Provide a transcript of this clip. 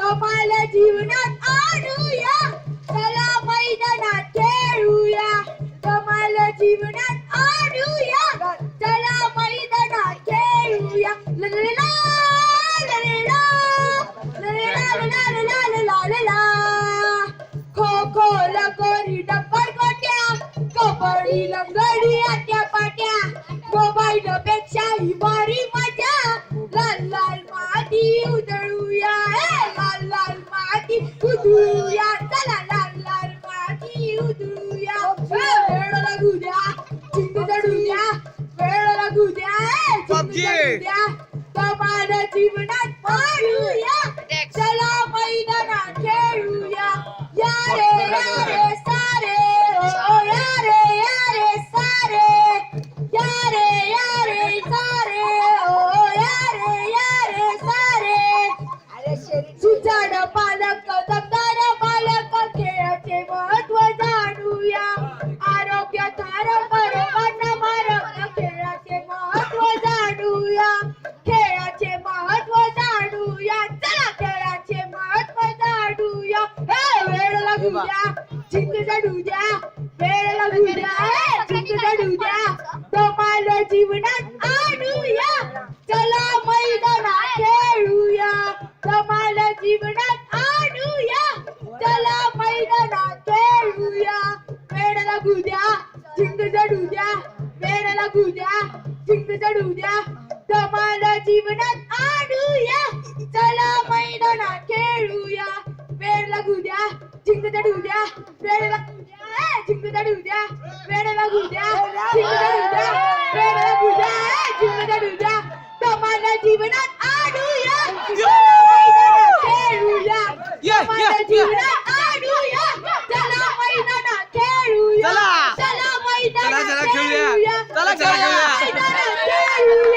कमाल जीवनात आणूया, चला मैदानात खेळूया. कमाल जीवनात आणूया, चला मैदानात खेळूया. ला ला ला ला ला ला ला ला ला ला. खो खो लगोरी डब्बर गोट्या, कबड्डी लंगडी आट्या पाट्या. मोबाईल पेक्षा ही भारी मजा, लाल लाल माती उधळूया, लाल लाल माती उधळूया. चला लाल लाल माती उधळूया. वेळ लागू द्या, चिंग चढू द्या, वेळ लागू द्या, चिंग चढू द्या. कमाल जीवनात पाडूया, चला मैदानात खेळूया. या रे सारे, ओ या रे सारे. या रे सारे, ओ या रे सारे. सुजाण पालक, दमदार बालक, खेळाचे महत्व जाणूया. आरोग्य धारक, रोगांना मारक, खेळाचे महत्व जाणूया. खेळाचे महत्व जाणूया, चला खेळाचे महत्व जाणूया. वेळ लागू द्या, चिंग चढू द्या, वेळ लागू द्या, चिंग चढू द्या. कमाल जीवनात आणूया, चला मैदानात खेळूया. कमाल जीवनात आणूया, चला मैदानात खेळूया. वेळ लागू द्या, चिंग चढू द्या, वेळ लागू द्या, चिंग चढू द्या. कमाल जीवनात आणूया, चला मैदानात खेळूया. वेळ लागू द्या, चिंग चढू द्या, वेळ लागू द्या, चिंग चढू द्या, वेळ लागू द्या, चिंग चढू द्या, वेळ लागू द्या, चिंग चढू द्या. कमाल जीवनात आणूया, चला मैदानात खेळूया. कमाल जीवनात आणूया, चला मैदानात खेळूया. चला मैदानात खेळूया, चला मैदानात खेळूया.